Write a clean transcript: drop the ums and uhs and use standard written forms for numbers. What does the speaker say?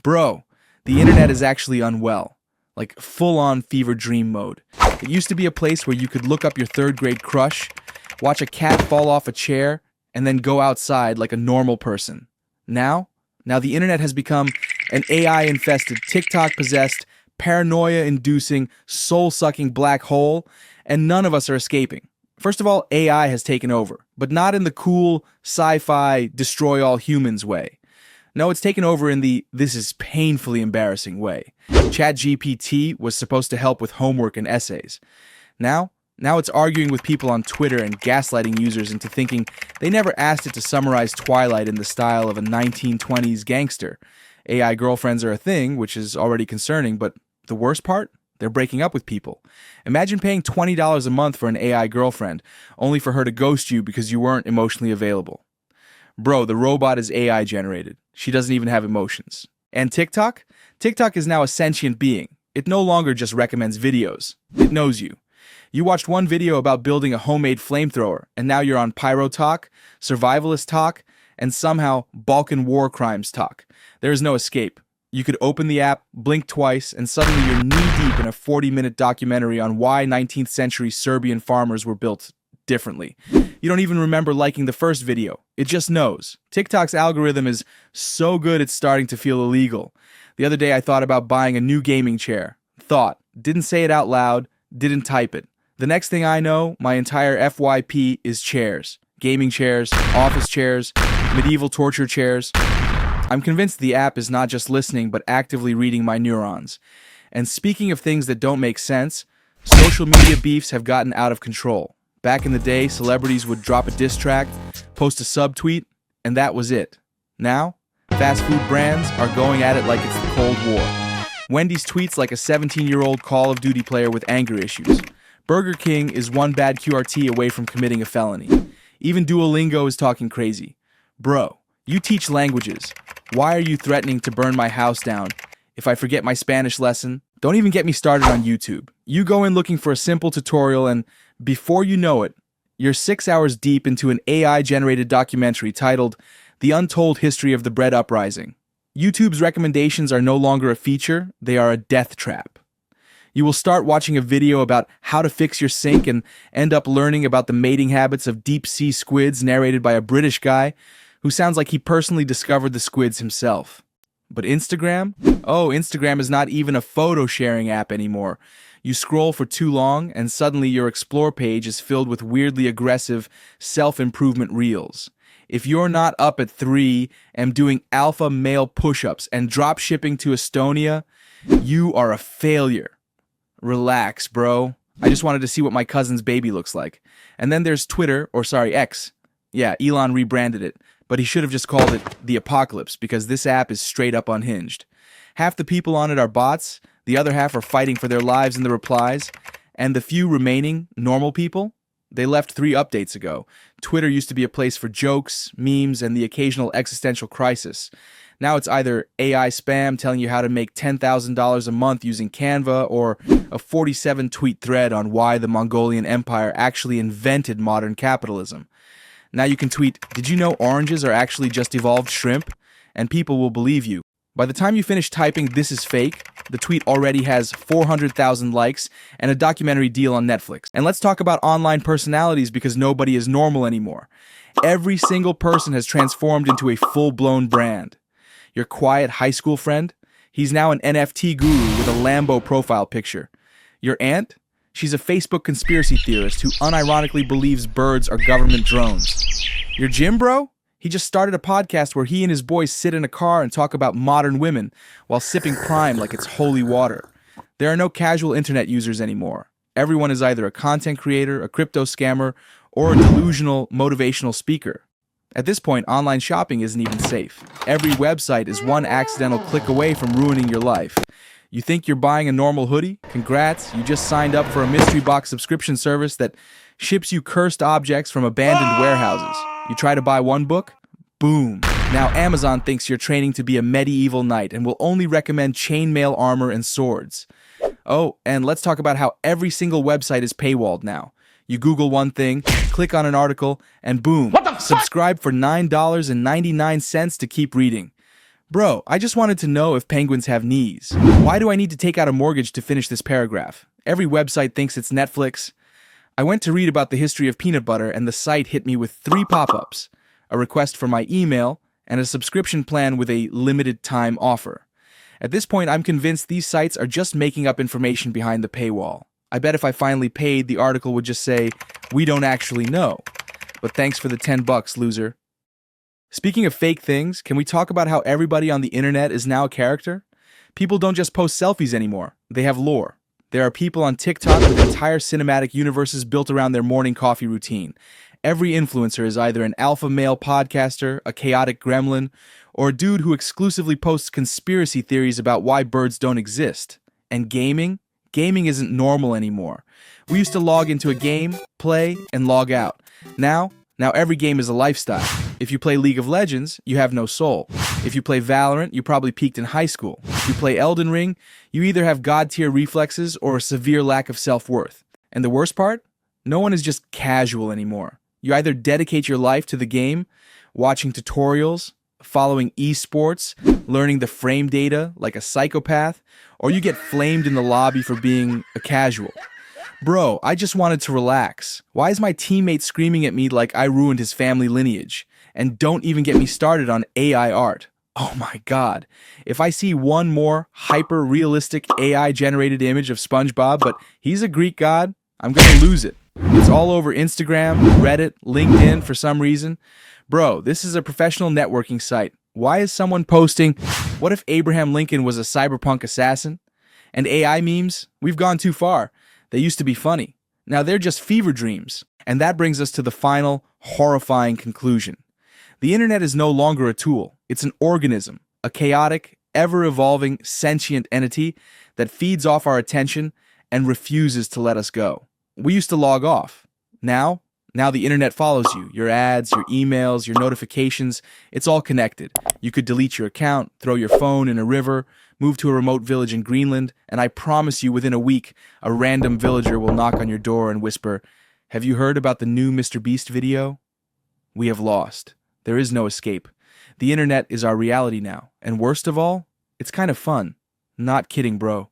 Bro, the internet is actually unwell. Like full-on fever dream mode. It used to be a place where you could look up your third-grade crush, watch a cat fall off a chair, and then go outside like a normal person. Now the internet has become an AI-infested, TikTok-possessed, paranoia-inducing, soul-sucking black hole, and none of us are escaping. First of all, AI has taken over, but not in the cool, sci-fi, destroy all humans way. No, it's taken over in the this is painfully embarrassing way. ChatGPT was supposed to help with homework and essays. Now it's arguing with people on Twitter and gaslighting users into thinking they never asked it to summarize Twilight in the style of a 1920s gangster. AI girlfriends are a thing, which is already concerning, but the worst part? They're breaking up with people. Imagine paying $20 a month for an AI girlfriend, only for her to ghost you because you weren't emotionally available. Bro, the robot is AI generated. She doesn't even have emotions. And TikTok? TikTok is now a sentient being. It no longer just recommends videos. It knows you. You watched one video about building a homemade flamethrower, and now you're on Pyro Talk, Survivalist Talk, and somehow Balkan War Crimes Talk. There is no escape. You could open the app, blink twice, and suddenly you're knee-deep in a 40-minute documentary on why 19th century Serbian farmers were built differently. You don't even remember liking the first video. It just knows. TikTok's algorithm is so good it's starting to feel illegal. The other day I thought about buying a new gaming chair. Didn't say it out loud, didn't type it. The next thing I know, my entire FYP is chairs. Gaming chairs, office chairs, medieval torture chairs. I'm convinced the app is not just listening but actively reading my neurons. And speaking of things that don't make sense, social media beefs have gotten out of control. Back in the day, celebrities would drop a diss track, post a subtweet, and that was it. Now, fast food brands are going at it like it's the Cold War. Wendy's tweets like a 17-year-old Call of Duty player with anger issues. Burger King is one bad QRT away from committing a felony. Even Duolingo is talking crazy. Bro, you teach languages. Why are you threatening to burn my house down if I forget my Spanish lesson? Don't even get me started on YouTube. You go in looking for a simple tutorial and, before you know it, you're 6 hours deep into an AI-generated documentary titled The Untold History of the Bread Uprising. YouTube's recommendations are no longer a feature, they are a death trap. You will start watching a video about how to fix your sink and end up learning about the mating habits of deep-sea squids narrated by a British guy who sounds like he personally discovered the squids himself. But Instagram? Oh, Instagram is not even a photo-sharing app anymore. You scroll for too long, and suddenly your Explore page is filled with weirdly aggressive self-improvement reels. If you're not up at 3 and doing alpha male push-ups and drop shipping to Estonia, you are a failure. Relax, bro. I just wanted to see what my cousin's baby looks like. And then there's Twitter, X. Yeah, Elon rebranded it, but he should have just called it The Apocalypse because this app is straight up unhinged. Half the people on it are bots, the other half are fighting for their lives in the replies, and the few remaining normal people, they left 3 updates ago. Twitter used to be a place for jokes, memes, and the occasional existential crisis. Now it's either AI spam telling you how to make $10,000 a month using Canva or a 47-tweet thread on why the Mongolian Empire actually invented modern capitalism. Now you can tweet, "Did you know oranges are actually just evolved shrimp?" And people will believe you. By the time you finish typing "this is fake," the tweet already has 400,000 likes and a documentary deal on Netflix. And let's talk about online personalities because nobody is normal anymore. Every single person has transformed into a full-blown brand. Your quiet high school friend? He's now an NFT guru with a Lambo profile picture. Your aunt? She's a Facebook conspiracy theorist who unironically believes birds are government drones. Your gym bro? He just started a podcast where he and his boys sit in a car and talk about modern women while sipping Prime like it's holy water. There are no casual internet users anymore. Everyone is either a content creator, a crypto scammer, or a delusional motivational speaker. At this point, online shopping isn't even safe. Every website is one accidental click away from ruining your life. You think you're buying a normal hoodie? Congrats, you just signed up for a mystery box subscription service that ships you cursed objects from abandoned warehouses. You try to buy one book? Boom. Now Amazon thinks you're training to be a medieval knight and will only recommend chainmail armor and swords. Oh, and let's talk about how every single website is paywalled now. You Google one thing, click on an article, and boom, subscribe for $9.99 to keep reading. Bro, I just wanted to know if penguins have knees. Why do I need to take out a mortgage to finish this paragraph? Every website thinks it's Netflix. I went to read about the history of peanut butter and the site hit me with 3 pop-ups, a request for my email, and a subscription plan with a limited time offer. At this point, I'm convinced these sites are just making up information behind the paywall. I bet if I finally paid, the article would just say, "We don't actually know. But thanks for the $10, loser." Speaking of fake things, can we talk about how everybody on the internet is now a character? People don't just post selfies anymore, they have lore. There are people on TikTok with entire cinematic universes built around their morning coffee routine. Every influencer is either an alpha male podcaster, a chaotic gremlin, or a dude who exclusively posts conspiracy theories about why birds don't exist. And gaming? Gaming isn't normal anymore. We used to log into a game, play, and log out. Now every game is a lifestyle. If you play League of Legends, you have no soul. If you play Valorant, you probably peaked in high school. If you play Elden Ring, you either have god-tier reflexes or a severe lack of self-worth. And the worst part? No one is just casual anymore. You either dedicate your life to the game, watching tutorials, following esports, learning the frame data like a psychopath, or you get flamed in the lobby for being a casual. Bro, I just wanted to relax. Why is my teammate screaming at me like I ruined his family lineage? And don't even get me started on AI art. Oh my god. If I see one more hyper-realistic AI-generated image of SpongeBob, but he's a Greek god, I'm gonna lose it. It's all over Instagram, Reddit, LinkedIn for some reason. Bro, this is a professional networking site. Why is someone posting, "What if Abraham Lincoln was a cyberpunk assassin?" And AI memes? We've gone too far. They used to be funny. Now they're just fever dreams. And that brings us to the final, horrifying conclusion. The internet is no longer a tool. It's an organism, a chaotic, ever-evolving, sentient entity that feeds off our attention and refuses to let us go. We used to log off. Now the internet follows you. Your ads, your emails, your notifications, it's all connected. You could delete your account, throw your phone in a river, move to a remote village in Greenland, and I promise you within a week, a random villager will knock on your door and whisper, "Have you heard about the new Mr. Beast video?" We have lost. There is no escape. The internet is our reality now. And worst of all, it's kind of fun. Not kidding, bro.